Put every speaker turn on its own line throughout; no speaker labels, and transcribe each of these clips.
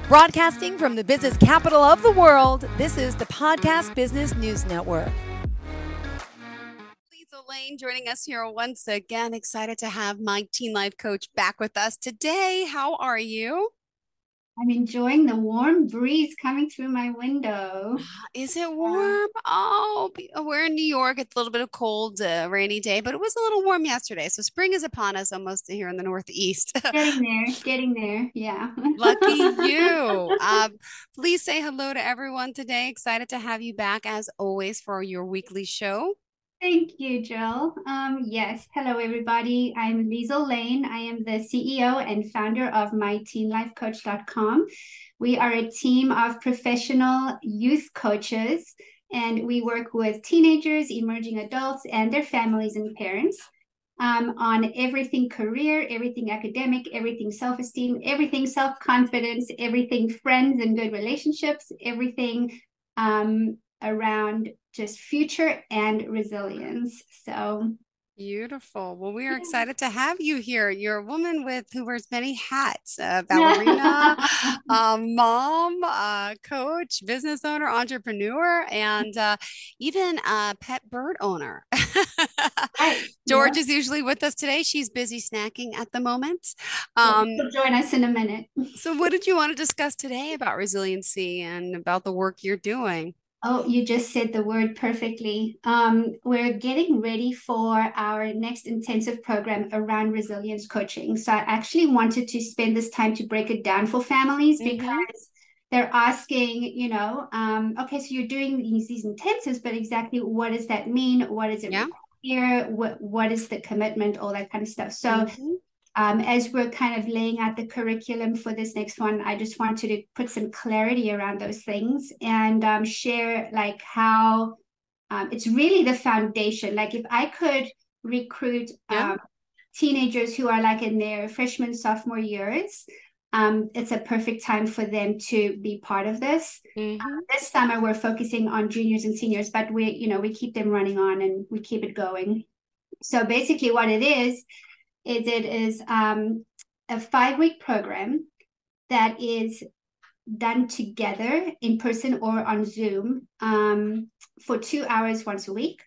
Broadcasting from the business capital of the world, this is the Podcast Business News Network.
Liezel joining us here once again. Excited to have my teen life coach back with us today. How are you?
I'm enjoying the warm breeze coming through my window.
Is it warm? Oh, we're in New York. It's a little bit of cold, rainy day, but it was a little warm yesterday. So spring is upon us almost here in the Northeast.
Getting there. Yeah.
Lucky you. Please say hello to everyone today. Excited to have you back as always for your weekly show.
Thank you, Jill. Yes. Hello, everybody. I'm Liezel. I am the CEO and founder of myteenlifecoach.com. We are a team of professional youth coaches, and we work with teenagers, emerging adults, and their families and parents on everything career, everything academic, everything self-esteem, everything self-confidence, everything friends and good relationships, everything around just future and resilience. So
beautiful. Well, we are excited to have you here. You're a woman who wears many hats: ballerina, mom, coach, business owner, entrepreneur, and even a pet bird owner. George is usually with us today. She's busy snacking at the moment.
She'll join us in a minute.
So what did you want to discuss today about resiliency and about the work you're doing?
Oh, you just said the word perfectly. We're getting ready for our next intensive program around resilience coaching. So I actually wanted to spend this time to break it down for families because they're asking, okay, so you're doing these intensives, but exactly what does that mean? What does it require? What is the commitment? All that kind of stuff. So as we're kind of laying out the curriculum for this next one, I just wanted to put some clarity around those things and share like how it's really the foundation. Like if I could recruit teenagers who are like in their freshman, sophomore years, it's a perfect time for them to be part of this. This summer, we're focusing on juniors and seniors, but we keep them running on and we keep it going. So basically what it is it is a 5-week program that is done together in person or on Zoom for 2 hours once a week.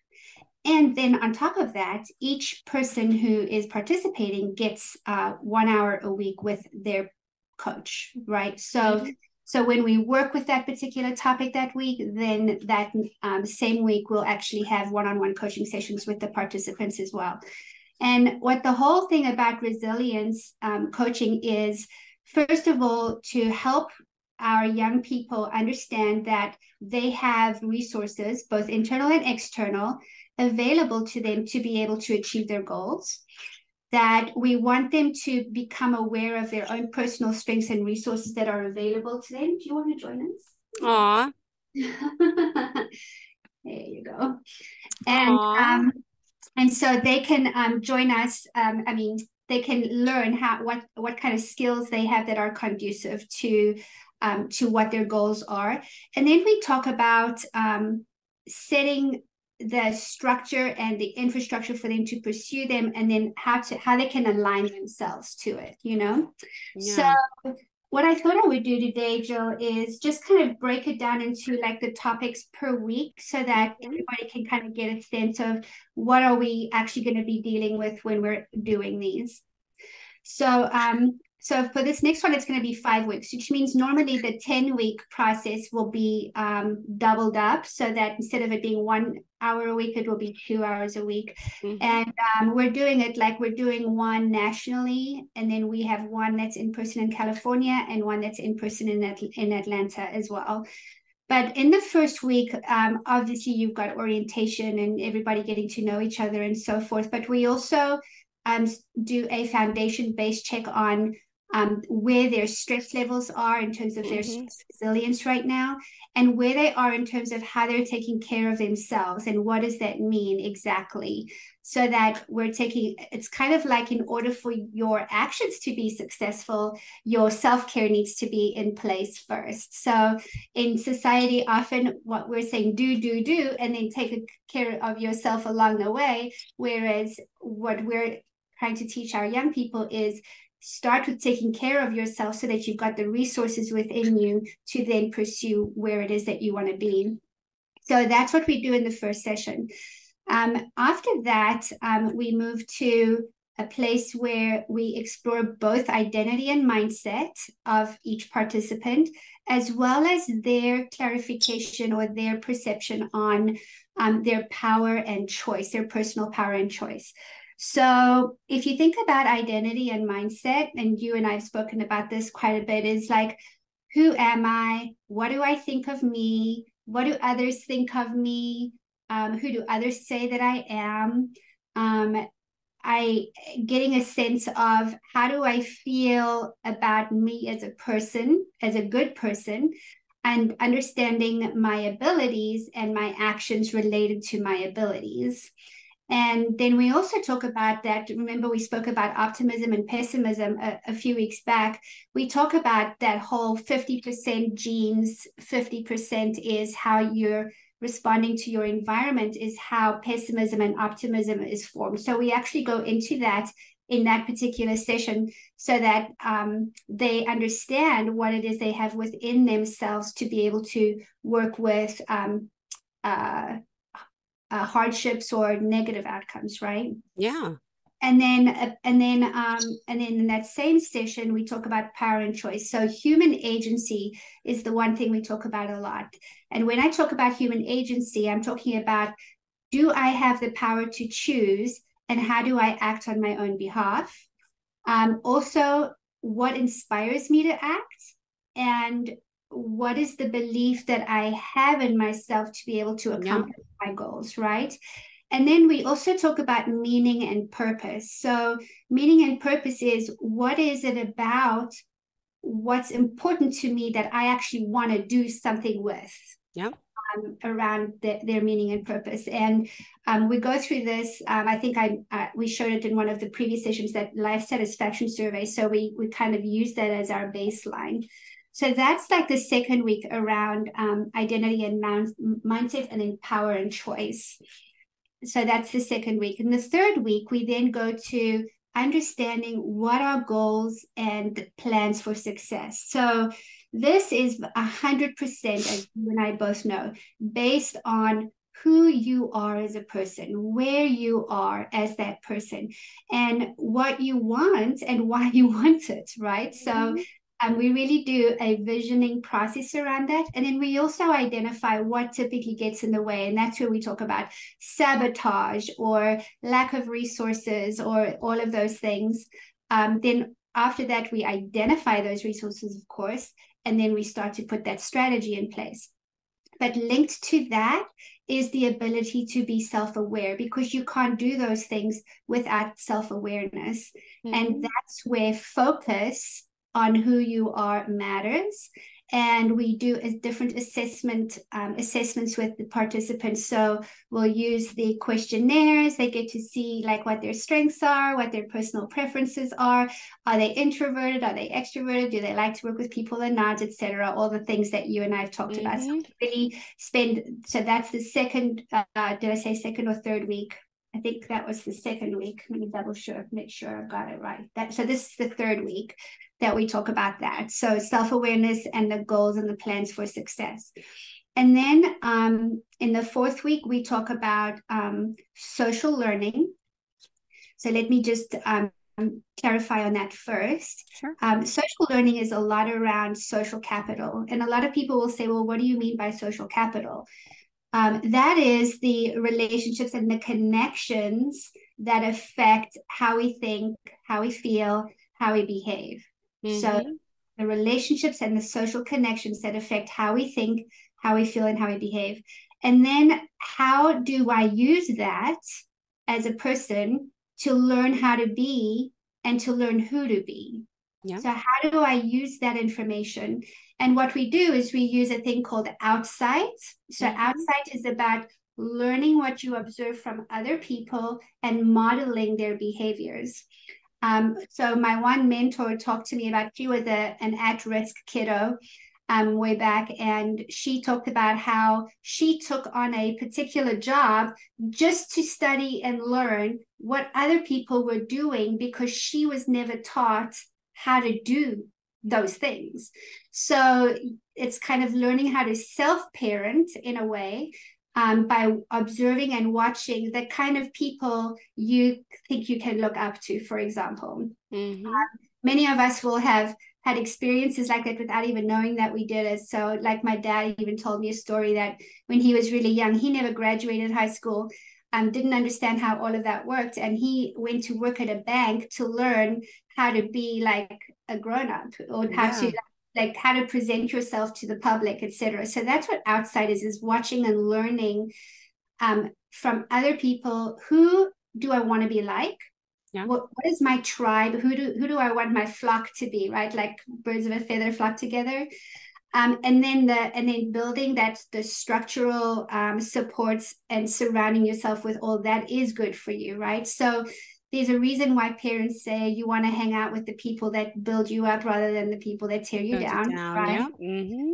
And then on top of that, each person who is participating gets 1 hour a week with their coach, right? So when we work with that particular topic that week, then that same week we'll actually have one-on-one coaching sessions with the participants as well. And what the whole thing about resilience coaching is, first of all, to help our young people understand that they have resources, both internal and external, available to them to be able to achieve their goals. That we want them to become aware of their own personal strengths and resources that are available to them. Do you want to join us?
Aw.
There you go. And so they can join us. They can learn what kind of skills they have that are conducive to what their goals are. And then we talk about setting the structure and the infrastructure for them to pursue them, and then how they can align themselves to it. So what I thought I would do today, Jill, is just kind of break it down into like the topics per week so that everybody can kind of get a sense of what are we actually going to be dealing with when we're doing these. So for this next one, it's going to be 5 weeks, which means normally the 10-week process will be doubled up so that instead of it being 1 hour a week, it will be 2 hours a week. And we're doing it like we're doing one nationally, and then we have one that's in person in California and one that's in person in Atlanta as well. But in the first week, obviously you've got orientation and everybody getting to know each other and so forth. But we also do a foundation-based check on where their stress levels are in terms of their resilience right now, and where they are in terms of how they're taking care of themselves and what does that mean exactly, so that it's kind of like in order for your actions to be successful, your self-care needs to be in place first. So in society, often what we're saying, do, and then take care of yourself along the way, whereas what we're trying to teach our young people is start with taking care of yourself so that you've got the resources within you to then pursue where it is that you want to be. So that's what we do in the first session. After that, we move to a place where we explore both identity and mindset of each participant, as well as their clarification or their perception on their power and choice, their personal power and choice. So if you think about identity and mindset, and you and I have spoken about this quite a bit, is like, who am I? What do I think of me? What do others think of me? Who do others say that I am? I getting a sense of how do I feel about me as a person, as a good person, and understanding my abilities and my actions related to my abilities. And then we also talk about that. Remember, we spoke about optimism and pessimism a few weeks back. We talk about that whole 50% genes, 50% is how you're responding to your environment, is how pessimism and optimism is formed. So we actually go into that in that particular session so that they understand what it is they have within themselves to be able to work with hardships or negative outcomes, right?
Yeah.
And then in that same session, we talk about power and choice. So human agency is the one thing we talk about a lot. And when I talk about human agency, I'm talking about, do I have the power to choose, and how do I act on my own behalf? Also, what inspires me to act, and what is the belief that I have in myself to be able to accomplish my goals, right? And then we also talk about meaning and purpose. So meaning and purpose is, what is it about what's important to me that I actually want to do something with?
Yeah.
Around their meaning and purpose. And we go through this. I think we showed it in one of the previous sessions, that life satisfaction survey. So we kind of use that as our baseline. So that's like the second week around identity and mindset, and then power and choice. So that's the second week. And the third week, we then go to understanding what are goals and plans for success. So this is 100%, as you and I both know, based on who you are as a person, where you are as that person, and what you want and why you want it, right? So we really do a visioning process around that. And then we also identify what typically gets in the way. And that's where we talk about sabotage or lack of resources or all of those things. Then after that, we identify those resources, of course, and then we start to put that strategy in place. But linked to that is the ability to be self-aware, because you can't do those things without self-awareness. And that's where focus on who you are matters. And we do different assessments with the participants. So we'll use the questionnaires. They get to see like what their strengths are, what their personal preferences are. Are they introverted? Are they extroverted? Do they like to work with people or not, etc.? All the things that you and I have talked about. So really so that's the second, did I say second or third week? I think that was the second week. Let me make sure I've got it right. So this is the third week that we talk about that. So self-awareness and the goals and the plans for success. And then in the fourth week, we talk about social learning. So let me just clarify on that first.
Sure.
Social learning is a lot around social capital. And a lot of people will say, well, what do you mean by social capital? That is the relationships and the connections that affect how we think, how we feel, how we behave. So the relationships and the social connections that affect how we think, how we feel, and how we behave. And then how do I use that as a person to learn how to be and to learn who to be? Yeah. So how do I use that information? And what we do is we use a thing called outsight. So outsight is about learning what you observe from other people and modeling their behaviors. So my one mentor talked to me about, she was an at-risk kiddo. way back, and she talked about how she took on a particular job just to study and learn what other people were doing because she was never taught how to do those things. So it's kind of learning how to self-parent in a way, by observing and watching the kind of people you think you can look up to, for example. Many of us will have had experiences like that without even knowing that we did it. So like my dad even told me a story that when he was really young, he never graduated high school, didn't understand how all of that worked. And he went to work at a bank to learn how to be like a grown-up, or how to like how to present yourself to the public, etc. So that's what Outsiders is, watching and learning from other people. Who do I want to be like? What is my tribe? Who do I want my flock to be, right? Like birds of a feather flock together. And then building the structural supports and surrounding yourself with all that is good for you, right? So there's a reason why parents say you want to hang out with the people that build you up rather than the people that tear you down, right?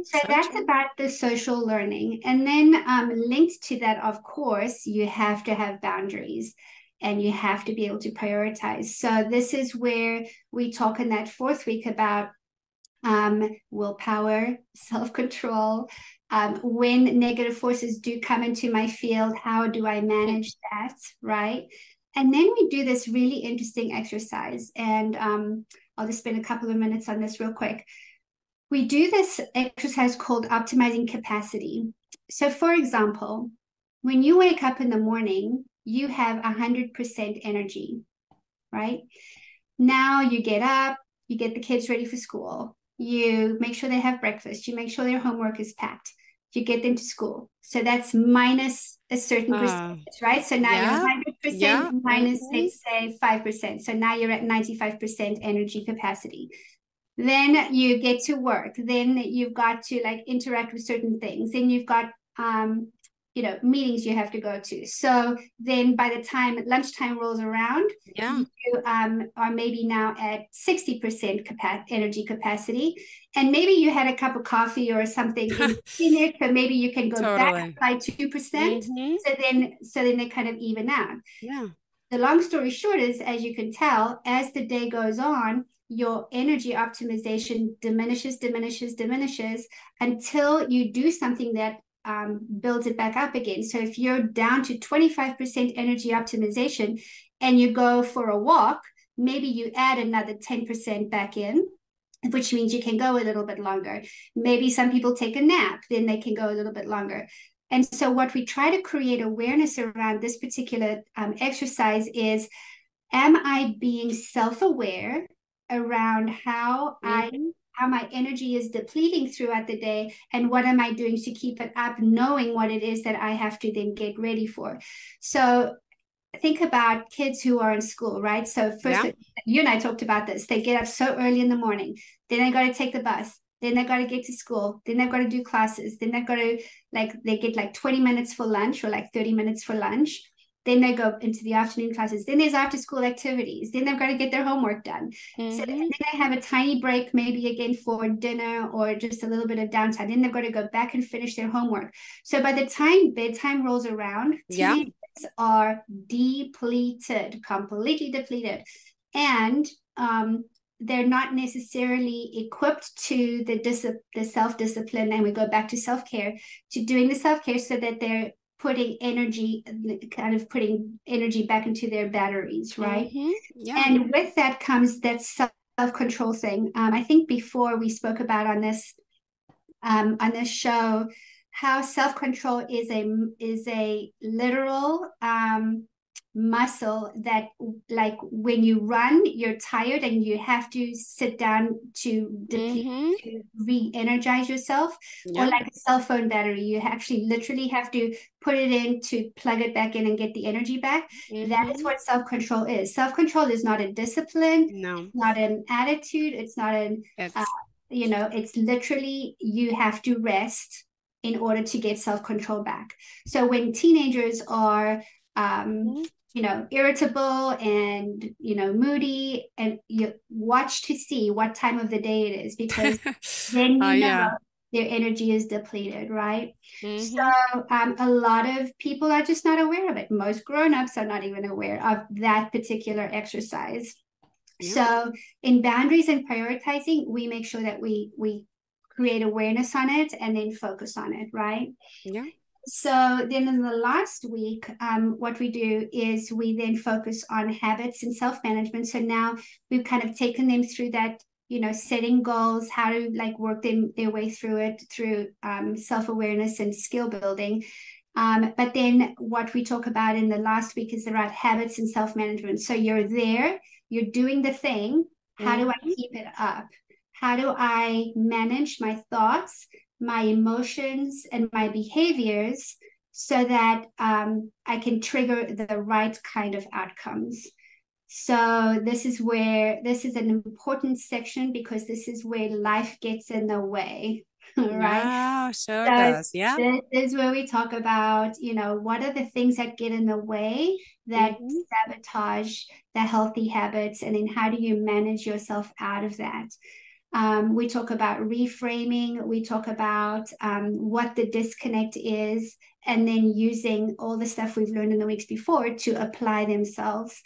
So that's true. About the social learning. And then linked to that, of course, you have to have boundaries and you have to be able to prioritize. So this is where we talk in that 4th week about willpower, self-control. When negative forces do come into my field, how do I manage that, right? And then we do this really interesting exercise. And I'll just spend a couple of minutes on this real quick. We do this exercise called optimizing capacity. So for example, when you wake up in the morning, you have 100% energy, right? Now you get up, you get the kids ready for school, you make sure they have breakfast, you make sure their homework is packed, you get them to school. So that's minus a certain percentage, right? So now you're 100% minus, let's say 5%. So now you're at 95% energy capacity. Then you get to work. Then you've got to like interact with certain things. Then you've got meetings you have to go to. So then by the time lunchtime rolls around, you are maybe now at 60% energy capacity. And maybe you had a cup of coffee or something in there, so maybe you can go back by 2%. So then they kind of even out. The long story short is, as you can tell, as the day goes on, your energy optimization diminishes until you do something that builds it back up again. So if you're down to 25% energy optimization and you go for a walk, maybe you add another 10% back in, which means you can go a little bit longer. Maybe some people take a nap, then they can go a little bit longer. And so what we try to create awareness around this particular exercise is, am I being self-aware around how my energy is depleting throughout the day, and what am I doing to keep it up, knowing what it is that I have to then get ready for. So think about kids who are in school, right? So first, you and I talked about this. They get up so early in the morning, then they got to take the bus, then they got to get to school, then they've got to do classes, then they've got to they get like 20 minutes for lunch or like 30 minutes for lunch. Then they go into the afternoon classes. Then there's after school activities. Then they've got to get their homework done. So then they have a tiny break, maybe again for dinner or just a little bit of downtime. Then they've got to go back and finish their homework. So by the time bedtime rolls around, teenagers are depleted, completely depleted. And they're not necessarily equipped to the self-discipline. And we go back to self-care, to doing the self-care so that they're putting energy back into their batteries, right? And with that comes that self-control thing. I think before we spoke about on this show, how self-control is a literal muscle that, like when you run, you're tired and you have to sit down to deplete, to re-energize yourself. Or like a cell phone battery, you actually literally have to put it in to plug it back in and get the energy back. That is what self-control is. Self-control is not a discipline, not an attitude, it's not it's literally, you have to rest in order to get self-control back. So when teenagers are irritable and, moody, and you watch to see what time of the day it is, because then their energy is depleted, right? So
Mm-hmm.
a lot of people are just not aware of it. Most grown-ups are not even aware of that particular exercise.
Yeah.
So in boundaries and prioritizing, we make sure that we create awareness on it and then focus on it, right?
Yeah.
So then in the last week, what we do is we then focus on habits and self-management. So now we've kind of taken them through that, setting goals, how to like work their way through it through self-awareness and skill building. But then what we talk about in the last week is about habits and self-management. So you're there, you're doing the thing. How do I
Mm-hmm.
keep it up? How do I manage my thoughts, my emotions, and my behaviors so that I can trigger the right kind of outcomes? So this is an important section because this is where life gets in the way, right?
Yeah, sure
So
does. Yeah.
this is where we talk about, what are the things that get in the way that
Mm-hmm.
sabotage the healthy habits, and then how do you manage yourself out of that? We talk about reframing, we talk about what the disconnect is, and then using all the stuff we've learned in the weeks before to apply themselves.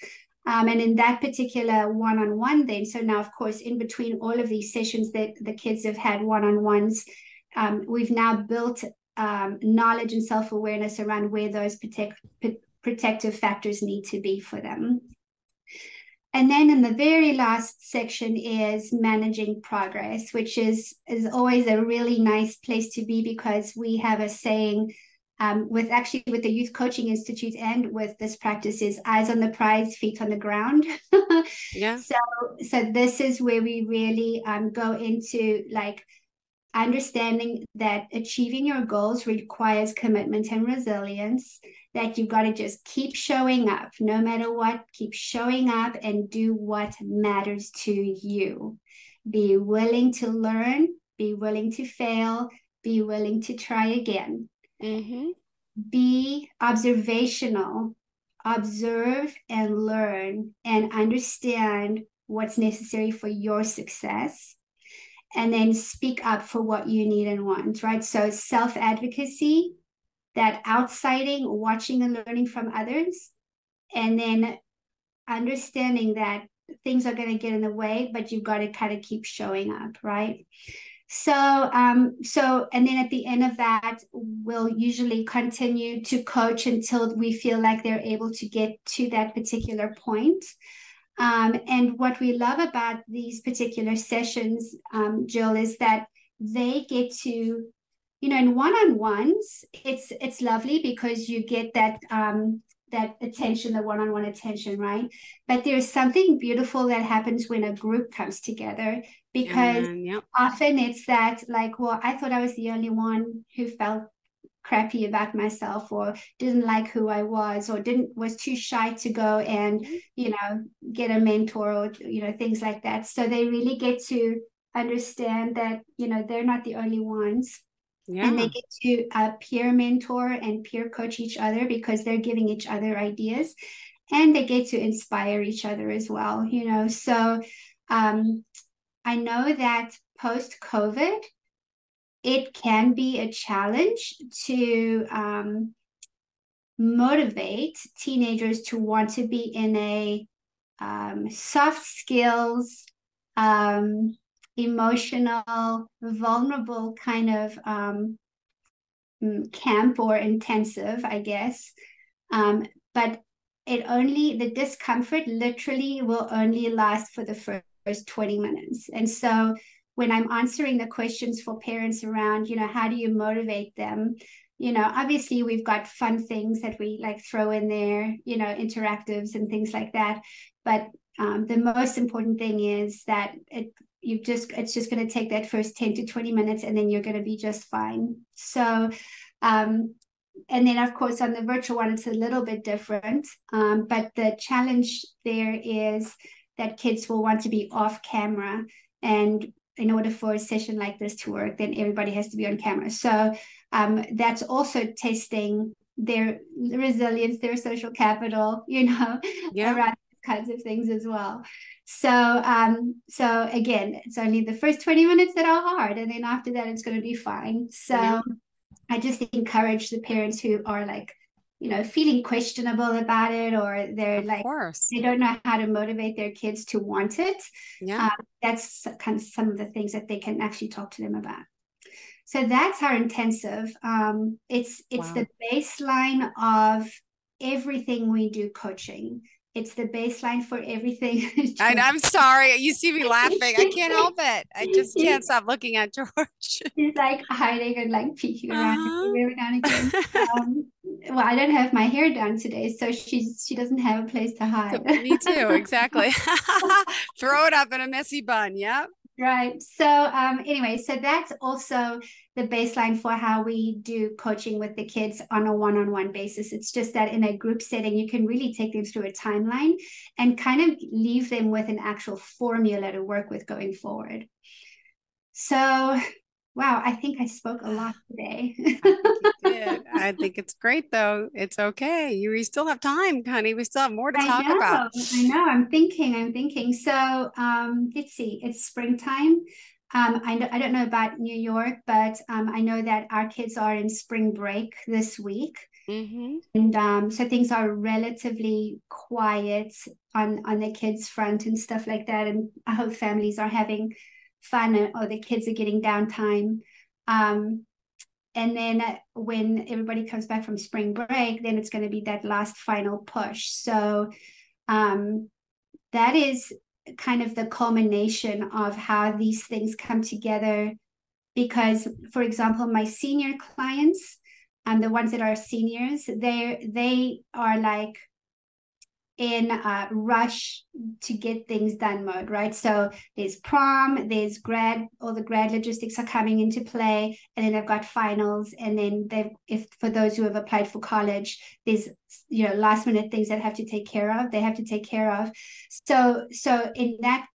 And in that particular one-on-one then, so now, of course, in between all of these sessions that the kids have had one-on-ones, we've now built knowledge and self-awareness around where those protective factors need to be for them. And then in the very last section is managing progress, which is always a really nice place to be because we have a saying with the Youth Coaching Institute and with this practice is eyes on the prize, feet on the ground.
Yeah.
So this is where we really go into like understanding that achieving your goals requires commitment and resilience, that you've got to just keep showing up no matter what, keep showing up and do what matters to you. Be willing to learn, be willing to fail, be willing to try again.
Mm-hmm.
Be observational, observe and learn and understand what's necessary for your success, and then speak up for what you need and want, right? So self-advocacy, that outsiding, watching and learning from others, and then understanding that things are going to get in the way, but you've got to kind of keep showing up, right? So, and then at the end of that, we'll usually continue to coach until we feel like they're able to get to that particular point. And what we love about these particular sessions, Jill, is that they get to, in one-on-ones, it's lovely because you get that attention, the one-on-one attention, right? But there's something beautiful that happens when a group comes together, because
And yep.
often it's that like, well, I thought I was the only one who felt crappy about myself or didn't like who I was or was too shy to go and get a mentor or things like that. So they really get to understand that they're not the only ones, and they
Yeah.
get to peer mentor and peer coach each other because they're giving each other ideas, and they get to inspire each other as well. So I know that post COVID it can be a challenge to motivate teenagers to want to be in a soft skills, emotional, vulnerable kind of camp or intensive, I guess. But the discomfort literally will only last for the first 20 minutes. And so when I'm answering the questions for parents around, how do you motivate them? Obviously we've got fun things that we like throw in there, interactives and things like that. But the most important thing is that it's just going to take that first 10 to 20 minutes and then you're going to be just fine. So, and then of course on the virtual one, it's a little bit different. But the challenge there is that kids will want to be off camera, and in order for a session like this to work, then everybody has to be on camera. So that's also testing their resilience, their social capital,
Yeah.
around kinds of things as well. So again, it's only the first 20 minutes that are hard, and then after that, it's going to be fine. So
Yeah.
I just encourage the parents who are like, feeling questionable about it, or they're
Of
like,
course.
they don't know how to motivate their kids to want it.
Yeah.
That's kind of some of the things that they can actually talk to them about. So that's our intensive. It's
Wow.
the baseline of everything we do coaching. It's the baseline for everything.
I'm sorry. You see me laughing. I can't help it. I just can't stop looking at George.
She's like hiding and like peeking around every now and again.
Uh-huh.
Well, I don't have my hair done today, so she doesn't have a place to hide.
Me too. Exactly. Throw it up in a messy bun. Yep.
Right. So anyway, so that's also the baseline for how we do coaching with the kids on a one-on-one basis. It's just that in a group setting, you can really take them through a timeline and kind of leave them with an actual formula to work with going forward. So wow, I think I spoke a lot today.
I think you did. I think it's great though. It's okay. We still have time, honey. We still have more to talk about.
I know. I'm thinking. So let's see. It's springtime. I don't know about New York, but I know that our kids are in spring break this week.
Mm-hmm.
And so things are relatively quiet on the kids' front and stuff like that. And I hope families are having fun, or the kids are getting downtime. And then when everybody comes back from spring break, then it's going to be that last final push. So that is kind of the culmination of how these things come together. Because, for example, my senior clients, the ones that are seniors, they are like in a rush to get things done mode, right? So there's prom, there's grad, all the grad logistics are coming into play, and then they've got finals, and then if for those who have applied for college, there's last minute things that have to take care of. They have to take care of. So in that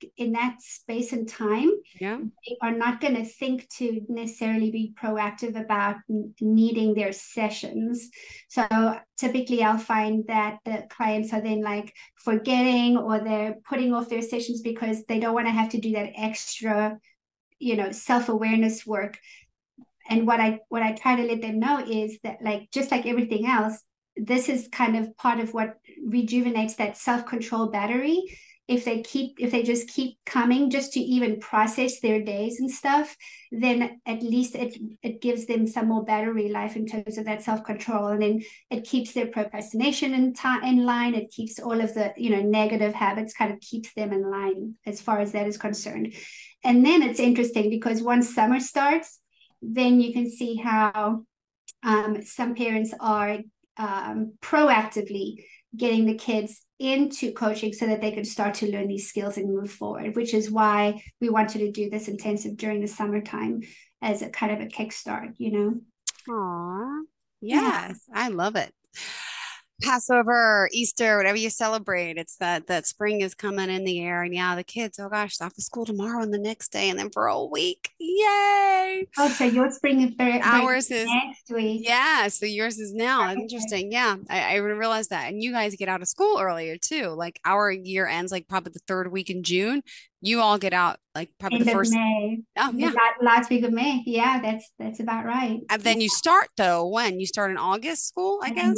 space and time,
Yeah,
they are not going to think to necessarily be proactive about needing their sessions. So typically I'll find that the clients are then like forgetting, or they're putting off their sessions because they don't want to have to do that extra, self-awareness work. And what I try to let them know is that, like, just like everything else, this is kind of part of what rejuvenates that self-control battery. If they just keep coming just to even process their days and stuff, then at least it gives them some more battery life in terms of that self-control. And then it keeps their procrastination in line. It keeps all of the negative habits, kind of keeps them in line as far as that is concerned. And then it's interesting because once summer starts, then you can see how some parents are proactively getting the kids into coaching so that they can start to learn these skills and move forward, which is why we wanted to do this intensive during the summertime as a kind of a kickstart,
Aw, yes, I love it. Passover, Easter, whatever you celebrate, it's that spring is coming in the air. And yeah, the kids, oh gosh, off to school tomorrow and the next day, and then for a week. Yay.
Oh, so your spring break
Ours is
next week.
yeah, so yours is now.
Okay.
Interesting. Yeah, I realized that. And you guys get out of school earlier too. Like our year ends like probably the third week in June. You all get out like probably
End
the
of
first.
May.
Oh yeah.
Last week of May. Yeah, that's about right.
And then you start though when? You start in August school, I guess?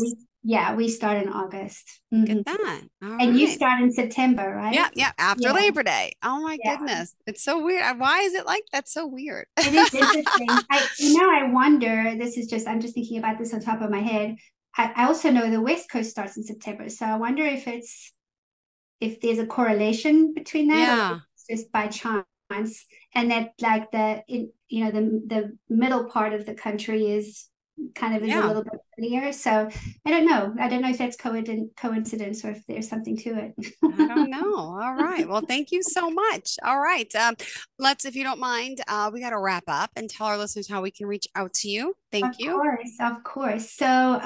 We start in August.
Look
Mhm.
at that. All
And you
right.
start in September, right?
Yeah, after
Yeah.
Labor Day. Oh my
Yeah.
goodness. It's so weird. Why is it like that? So weird.
It is interesting. I wonder, I'm just thinking about this on top of my head. I also know the West Coast starts in September. So I wonder if there's a correlation between that, or
Yeah.
it's just by chance. And that like the middle part of the country is a
Yeah.
little bit earlier. So I don't know. I don't know if that's coincidence or if there's something to it.
I don't know. All right. Well, thank you so much. All right. Let's, if you don't mind, we got to wrap up and tell our listeners how we can reach out to you. Thank you.
Of course. So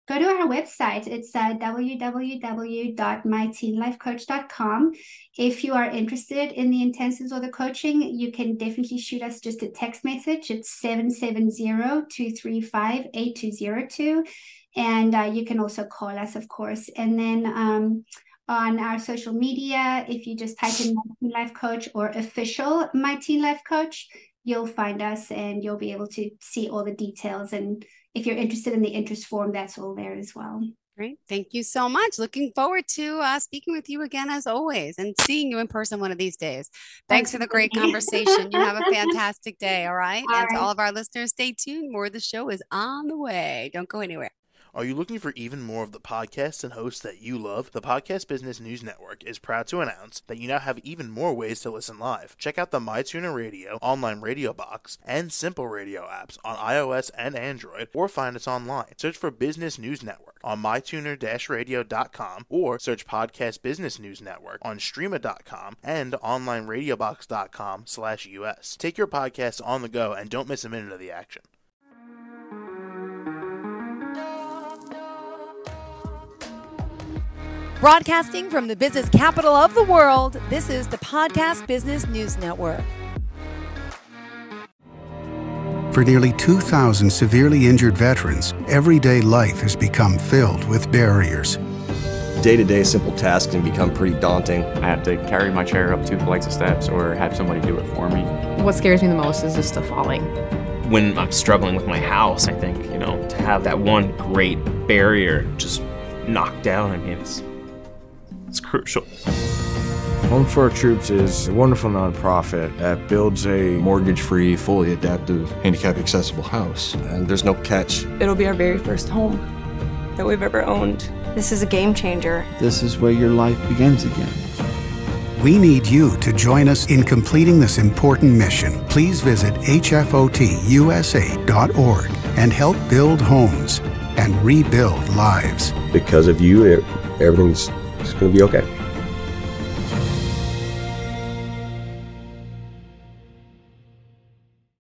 go to our website. It's www.myteenlifecoach.com. If you are interested in the intensives or the coaching, you can definitely shoot us just a text message. It's 770-235-8202. And you can also call us, of course. And then on our social media. If you just type in My Teen Life Coach or official My Teen Life Coach, you'll find us and you'll be able to see all the details. And if you're interested in the interest form, that's all there as well.
Great. Thank you so much. Looking forward to speaking with you again, as always, and seeing you in person one of these days. Thanks for the great conversation. You have a fantastic day. All right. And to all of our listeners, stay tuned. More of the show is on the way. Don't go anywhere.
Are you looking for even more of the podcasts and hosts that you love? The Podcast Business News Network is proud to announce that you now have even more ways to listen live. Check out the MyTuner Radio, online radio box, and Simple Radio apps on iOS and Android, or find us online. Search for Business News Network on mytuner-radio.com, or search Podcast Business News Network on streama.com and onlineradiobox.com/US. Take your podcast on the go and don't miss a minute of the action.
Broadcasting from the business capital of the world, this is the Podcast Business News Network.
For nearly 2,000 severely injured veterans, everyday life has become filled with barriers.
Day-to-day simple tasks can become pretty daunting.
I have to carry my chair up 2 flights of steps or have somebody do it for me.
What scares me the most is just the falling.
When I'm struggling with my house, I think, to have that one great barrier just knocked down, it's crucial.
Home for Our Troops is a wonderful nonprofit that builds a
mortgage-free, fully adaptive, handicap-accessible house. And there's no catch.
It'll be our very first home that we've ever owned. This is a game changer.
This is where your life begins again.
We need you to join us in completing this important mission. Please visit hfotusa.org and help build homes and rebuild lives.
Because of you, everything's going to be okay.